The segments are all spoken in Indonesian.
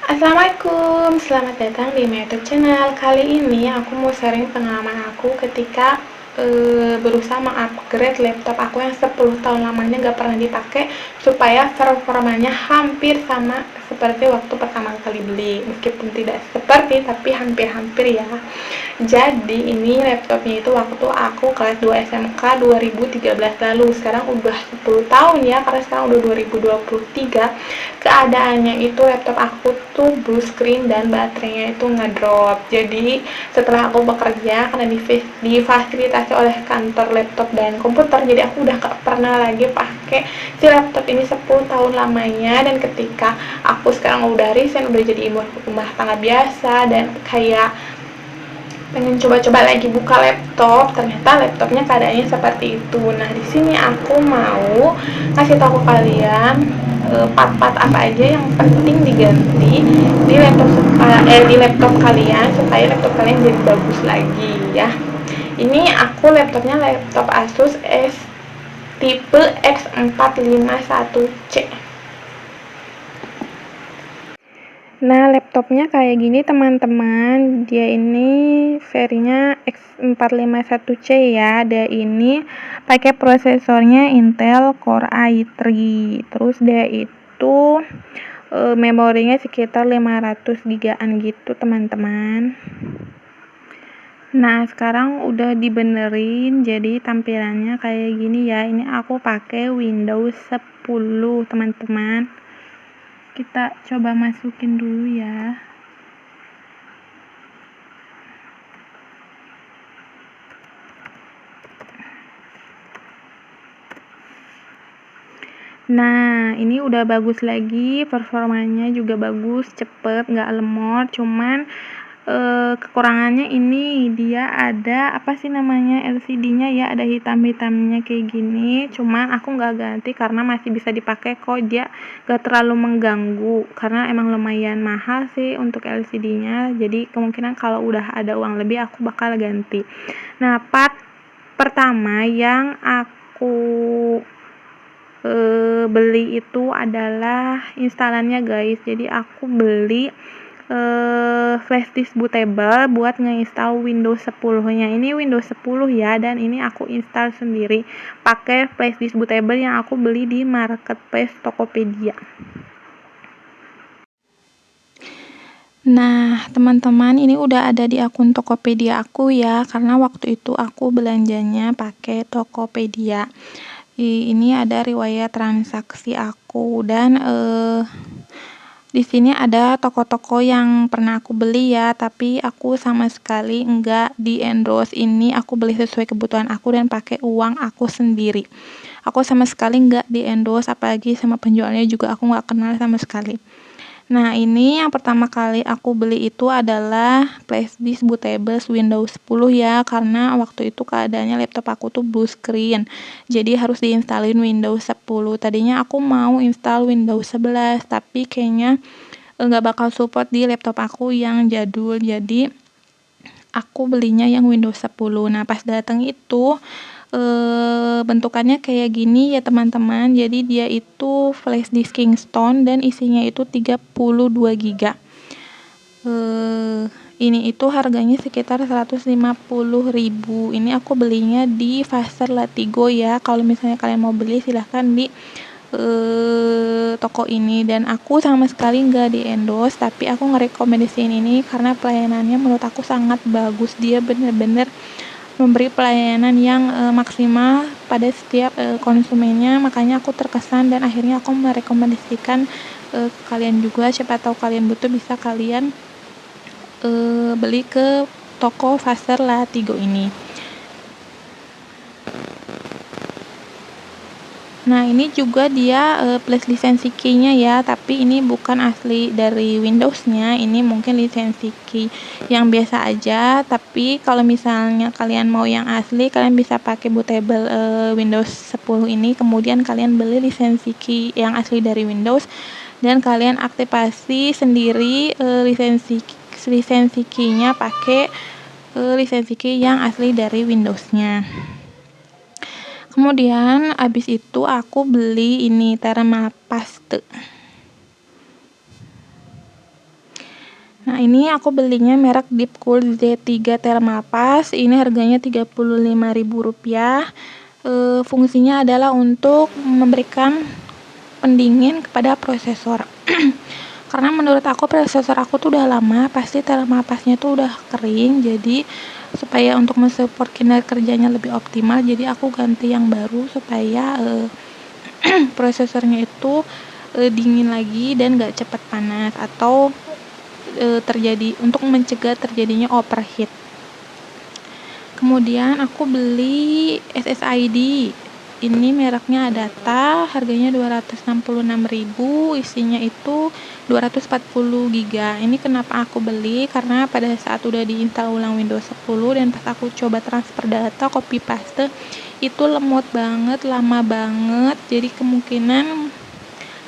Assalamualaikum, selamat datang di my YouTube channel. Kali ini aku mau sharing pengalaman aku ketika berusaha mengupgrade laptop aku yang 10 tahun lamanya gak pernah dipakai supaya performanya hampir sama seperti waktu pertama kali beli, meskipun tidak seperti tapi hampir-hampir ya. Jadi ini laptopnya itu waktu aku kelas 2 SMK 2013 lalu. Sekarang udah 10 tahun ya, karena sekarang udah 2023. Keadaannya itu laptop aku tuh blue screen dan baterainya itu ngedrop. Jadi setelah aku bekerja karena difasilitasi oleh kantor laptop dan komputer, jadi aku udah gak pernah lagi pakai si laptop ini 10 tahun lamanya. Dan ketika aku sekarang udah resign, udah jadi ibu rumah tangga biasa dan kayak pengen coba-coba lagi buka laptop, ternyata laptopnya keadaannya seperti itu. Nah, di sini aku mau kasih tahu kalian part-part apa aja yang penting diganti di laptop kalian supaya laptop kalian jadi bagus lagi ya. Ini aku laptopnya laptop Asus tipe X451C. Nah, laptopnya kayak gini teman-teman. Dia ini serinya X451C ya. Dia ini pakai prosesornya Intel Core i3. Terus dia itu memorinya sekitar 500 GB gitu, teman-teman. Nah, sekarang udah dibenerin jadi tampilannya kayak gini ya. Ini aku pakai Windows 10, teman-teman. Kita coba masukin dulu ya. Nah, ini udah bagus lagi, performanya juga bagus, cepet, nggak lemot. Cuman kekurangannya ini dia ada apa sih namanya, LCD-nya ya, ada hitam-hitamnya kayak gini. Cuman aku nggak ganti karena masih bisa dipakai kok, dia nggak terlalu mengganggu karena emang lumayan mahal sih untuk LCD-nya. Jadi kemungkinan kalau udah ada uang lebih aku bakal ganti. Nah, part pertama yang aku beli itu adalah instalannya guys. Jadi aku beli flash disk bootable buat ngeinstall Windows 10-nya. Ini Windows 10 ya, dan ini aku install sendiri pakai flash disk bootable yang aku beli di marketplace Tokopedia. Nah, teman-teman, ini udah ada di akun Tokopedia aku ya, karena waktu itu aku belanjanya pakai Tokopedia. Ini ada riwayat transaksi aku, dan di sini ada toko-toko yang pernah aku beli ya, tapi aku sama sekali enggak di endorse. Ini aku beli sesuai kebutuhan aku dan pakai uang aku sendiri. Aku sama sekali enggak di endorse, apalagi sama penjualnya juga aku enggak kenal sama sekali. Nah, ini yang pertama kali aku beli itu adalah flash disk bootable Windows 10 ya, karena waktu itu keadaannya laptop aku tuh blue screen. Jadi harus diinstalin Windows 10. Tadinya aku mau install Windows 11, tapi kayaknya nggak bakal support di laptop aku yang jadul. Jadi aku belinya yang Windows 10. Nah, pas datang itu bentukannya kayak gini ya teman-teman. Jadi dia itu flash disk Kingston dan isinya itu 32 GB. Ini itu harganya sekitar 150.000. Ini aku belinya di Pasar Latigo ya. Kalau misalnya kalian mau beli silahkan di toko ini, dan aku sama sekali nggak di endorse, tapi aku ngerekomendasiin ini karena pelayanannya menurut aku sangat bagus. Dia bener-bener memberi pelayanan yang maksimal pada setiap konsumennya, makanya aku terkesan dan akhirnya aku merekomendasikan kalian juga. Siapa tahu kalian butuh, bisa kalian beli ke toko Pasar Latigo ini. Nah, ini juga dia plus lisensi key-nya ya, tapi ini bukan asli dari Windows-nya, ini mungkin lisensi key yang biasa aja. Tapi kalau misalnya kalian mau yang asli, kalian bisa pakai bootable Windows 10 ini, kemudian kalian beli lisensi key yang asli dari Windows dan kalian aktifasi sendiri lisensi key-nya pakai lisensi key yang asli dari Windows-nya. Kemudian abis itu aku beli ini Thermalpaste. Nah, ini aku belinya merek Deepcool Z3 Thermapass. Ini harganya Rp35.000. Fungsinya adalah untuk memberikan pendingin kepada prosesor. Karena menurut aku prosesor aku tuh udah lama, pasti Thermapassnya tuh udah kering, jadi supaya untuk mensupport kinerja kerjanya lebih optimal, jadi aku ganti yang baru supaya prosesornya itu dingin lagi dan gak cepat panas atau terjadi untuk mencegah terjadinya overheat. Kemudian aku beli SSID. Ini mereknya Adata, harganya Rp266.000, isinya itu 240 GB. Ini kenapa aku beli? Karena pada saat udah diinstal ulang Windows 10 dan pas aku coba transfer data, copy paste, itu lemot banget, lama banget. Jadi kemungkinan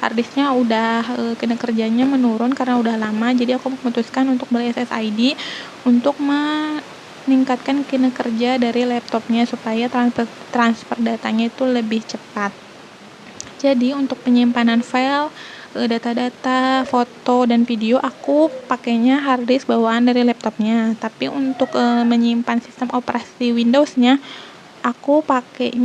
harddisknya udah kerjanya menurun karena udah lama. Jadi aku memutuskan untuk beli SSID untuk meningkatkan kinerja dari laptopnya supaya transfer datanya itu lebih cepat. Jadi untuk penyimpanan file, data-data, foto, dan video aku pakainya harddisk bawaan dari laptopnya. Tapi untuk menyimpan sistem operasi Windows-nya, aku pakai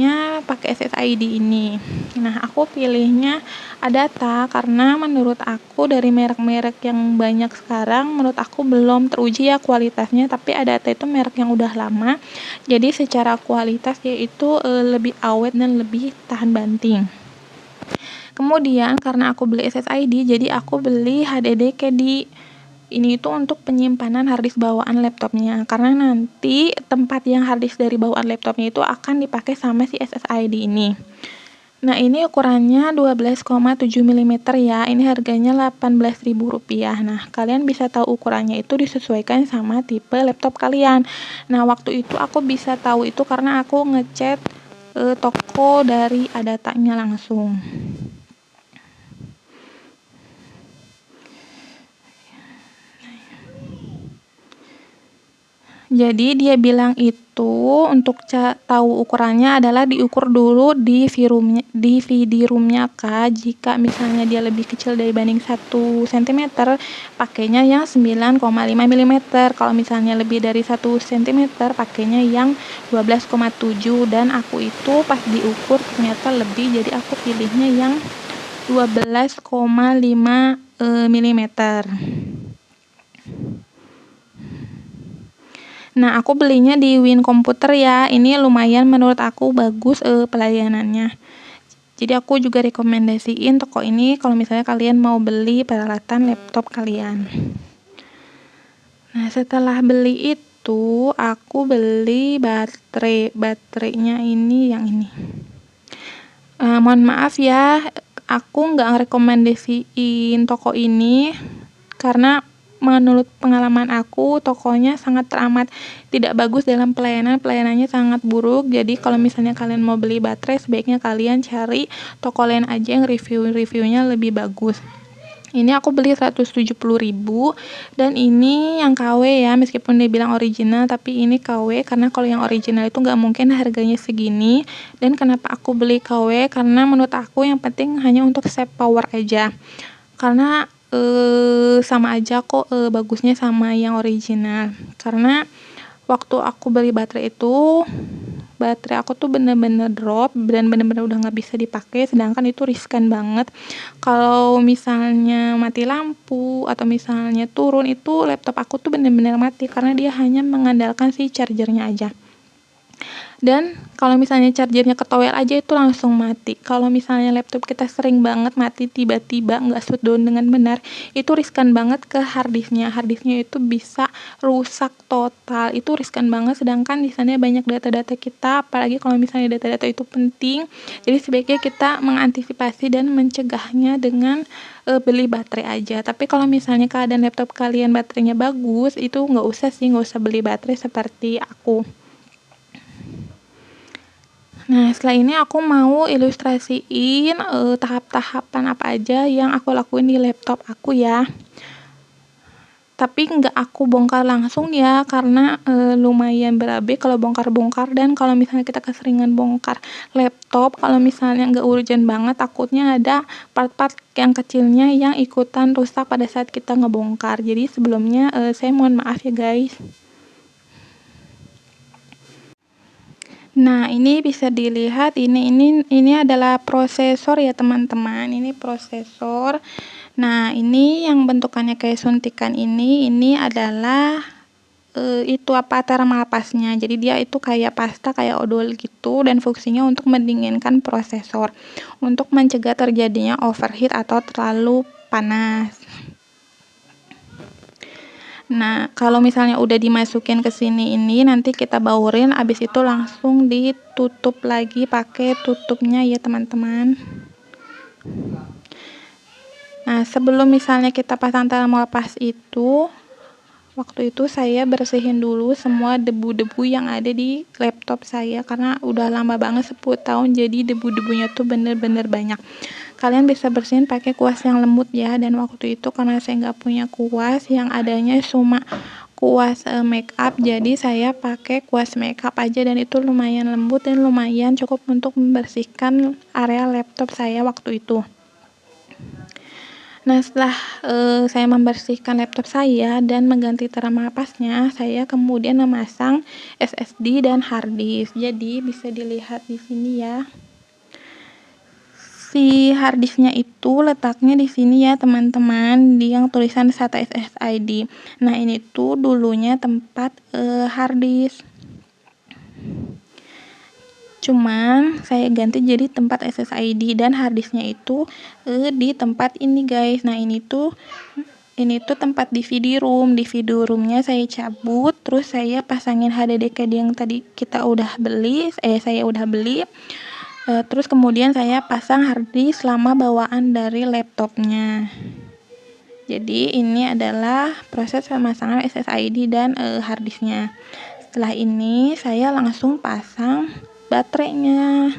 SSID ini. Nah, aku pilihnya Adata karena menurut aku dari merek-merek yang banyak sekarang, menurut aku belum teruji ya kualitasnya, tapi Adata itu merek yang udah lama. Jadi secara kualitas dia itu lebih awet dan lebih tahan banting. Kemudian karena aku beli SSID, jadi aku beli HDD Caddy. Ini itu untuk penyimpanan harddisk bawaan laptopnya, karena nanti tempat yang harddisk dari bawaan laptopnya itu akan dipakai sama si SSID ini. Nah, ini ukurannya 12,7 mm ya. Ini harganya Rp18.000. Nah, kalian bisa tahu ukurannya itu disesuaikan sama tipe laptop kalian. Nah, waktu itu aku bisa tahu itu karena aku ngechat toko dari Adatanya langsung. Jadi dia bilang itu untuk tahu ukurannya adalah diukur dulu di VD-roomnya Kak. Jika misalnya dia lebih kecil dibanding 1 cm, pakainya yang 9,5 mm. Kalau misalnya lebih dari 1 cm, pakainya yang 12,7. Dan aku itu pas diukur ternyata lebih, jadi aku pilihnya yang 12,5 mm. Nah, aku belinya di Win Komputer ya. Ini lumayan menurut aku bagus pelayanannya. Jadi aku juga rekomendasiin toko ini kalau misalnya kalian mau beli peralatan laptop kalian. Nah, setelah beli itu aku beli baterainya ini yang ini. Mohon maaf ya, aku nggak rekomendasiin toko ini karena menurut pengalaman aku tokonya sangat teramat tidak bagus dalam pelayanannya sangat buruk. Jadi kalau misalnya kalian mau beli baterai, sebaiknya kalian cari toko lain aja yang reviewnya lebih bagus. Ini aku beli 170.000 dan ini yang KW ya, meskipun dia bilang original tapi ini KW karena kalau yang original itu nggak mungkin harganya segini. Dan kenapa aku beli KW? Karena menurut aku yang penting hanya untuk save power aja. Karena sama aja kok bagusnya sama yang original. Karena waktu aku beli baterai itu, baterai aku tuh bener-bener drop dan bener-bener udah nggak bisa dipakai, sedangkan itu riskan banget. Kalau misalnya mati lampu atau misalnya turun, itu laptop aku tuh bener-bener mati karena dia hanya mengandalkan si chargernya aja. Dan kalau misalnya chargernya ketowel aja itu langsung mati. Kalau misalnya laptop kita sering banget mati tiba-tiba nggak shutdown dengan benar, itu riskan banget ke harddisknya. Harddisknya itu bisa rusak total. Itu riskan banget, sedangkan di sana banyak data-data kita, apalagi kalau misalnya data-data itu penting. Jadi sebaiknya kita mengantisipasi dan mencegahnya dengan beli baterai aja. Tapi kalau misalnya keadaan laptop kalian baterainya bagus, itu nggak usah beli baterai seperti aku. Nah, setelah ini aku mau ilustrasiin tahap-tahapan apa aja yang aku lakuin di laptop aku ya. tapi nggak aku bongkar langsung ya, karena lumayan berabe kalau bongkar-bongkar, dan kalau misalnya kita keseringan bongkar laptop, kalau misalnya nggak urgent banget, takutnya ada part-part yang kecilnya yang ikutan rusak pada saat kita ngebongkar. Jadi sebelumnya saya mohon maaf ya guys. Nah, ini bisa dilihat, ini adalah prosesor ya teman-teman. Ini prosesor. Nah, ini yang bentukannya kayak suntikan ini adalah itu thermal paste-nya. Jadi dia itu kayak pasta, kayak odol gitu, dan fungsinya untuk mendinginkan prosesor, untuk mencegah terjadinya overheat atau terlalu panas. Nah, kalau misalnya udah dimasukin ke sini ini, nanti kita baurin, abis itu langsung ditutup lagi pakai tutupnya ya teman-teman. Nah, sebelum misalnya kita pasang thermal paste itu, waktu itu saya bersihin dulu semua debu-debu yang ada di laptop saya, karena udah lama banget, 10 tahun, jadi debu-debunya tuh bener-bener banyak. Kalian bisa bersihin pakai kuas yang lembut ya, dan waktu itu karena saya nggak punya kuas, yang adanya cuma kuas makeup, jadi saya pakai kuas makeup aja, dan itu lumayan lembut dan lumayan cukup untuk membersihkan area laptop saya waktu itu. Nah, setelah saya membersihkan laptop saya dan mengganti thermal paste-nya, saya kemudian memasang SSD dan hard disk. Jadi bisa dilihat di sini ya. Si hard disknya itu letaknya di sini ya teman-teman, di yang tulisan SATA SSID. Nah, ini tuh dulunya tempat hard disk. Cuman saya ganti jadi tempat SSID, dan hard disknya itu di tempat ini guys. Nah, ini tuh tempat DVD room. DVD roomnya saya cabut, terus saya pasangin HDD card yang tadi saya udah beli. Terus kemudian saya pasang hard disk selama bawaan dari laptopnya. Jadi ini adalah proses pemasangan SSID dan hard disknya. Setelah ini saya langsung pasang baterainya.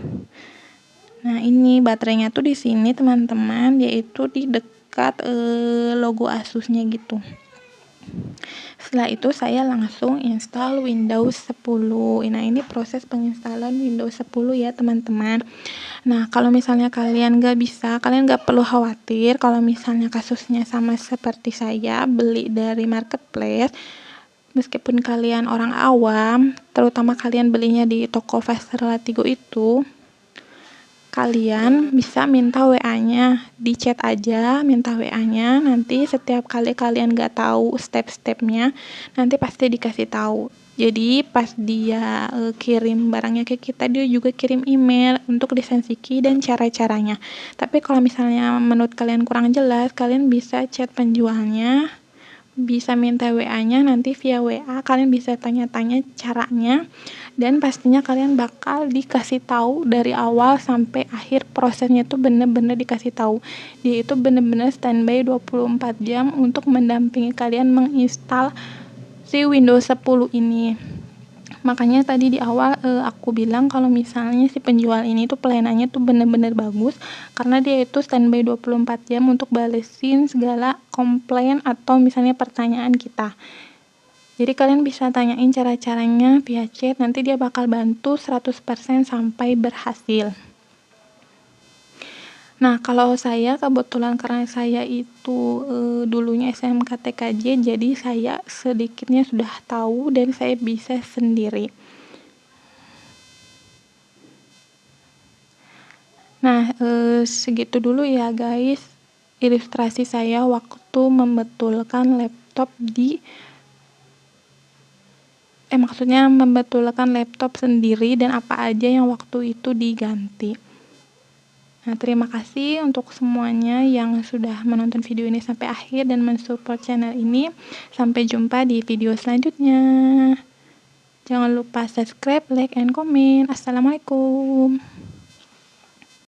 Nah, ini baterainya tuh di sini teman-teman, yaitu di dekat logo Asusnya gitu. Setelah itu saya langsung install Windows 10. Nah, ini proses penginstalan Windows 10 ya teman-teman. Nah, kalau misalnya kalian nggak perlu khawatir kalau misalnya kasusnya sama seperti saya, beli dari marketplace. Meskipun kalian orang awam, terutama kalian belinya di toko Faster Latigo itu, kalian bisa minta WA-nya, di chat aja, minta WA-nya, nanti setiap kali kalian nggak tahu step-stepnya, nanti pasti dikasih tahu. Jadi pas dia kirim barangnya ke kita, dia juga kirim email untuk lisensi key dan cara-caranya. Tapi kalau misalnya menurut kalian kurang jelas, kalian bisa chat penjualnya, bisa minta WA-nya, nanti via WA kalian bisa tanya-tanya caranya, dan pastinya kalian bakal dikasih tahu dari awal sampai akhir prosesnya tuh bener-bener dikasih tahu. Dia itu bener-bener standby 24 jam untuk mendampingi kalian menginstal si Windows 10 ini. Makanya tadi di awal aku bilang kalau misalnya si penjual ini tuh pelayanannya tuh bener-bener bagus, karena dia itu standby 24 jam untuk balesin segala komplain atau misalnya pertanyaan kita. Jadi kalian bisa tanyain cara-caranya via chat, nanti dia bakal bantu 100% sampai berhasil. Nah, kalau saya kebetulan karena saya itu dulunya SMK TKJ, jadi saya sedikitnya sudah tahu dan saya bisa sendiri. Nah, segitu dulu ya guys ilustrasi saya waktu membetulkan laptop membetulkan laptop sendiri dan apa aja yang waktu itu diganti. Nah, terima kasih untuk semuanya yang sudah menonton video ini sampai akhir dan mensupport channel ini. Sampai jumpa di video selanjutnya. Jangan lupa subscribe, like, and comment. Assalamualaikum.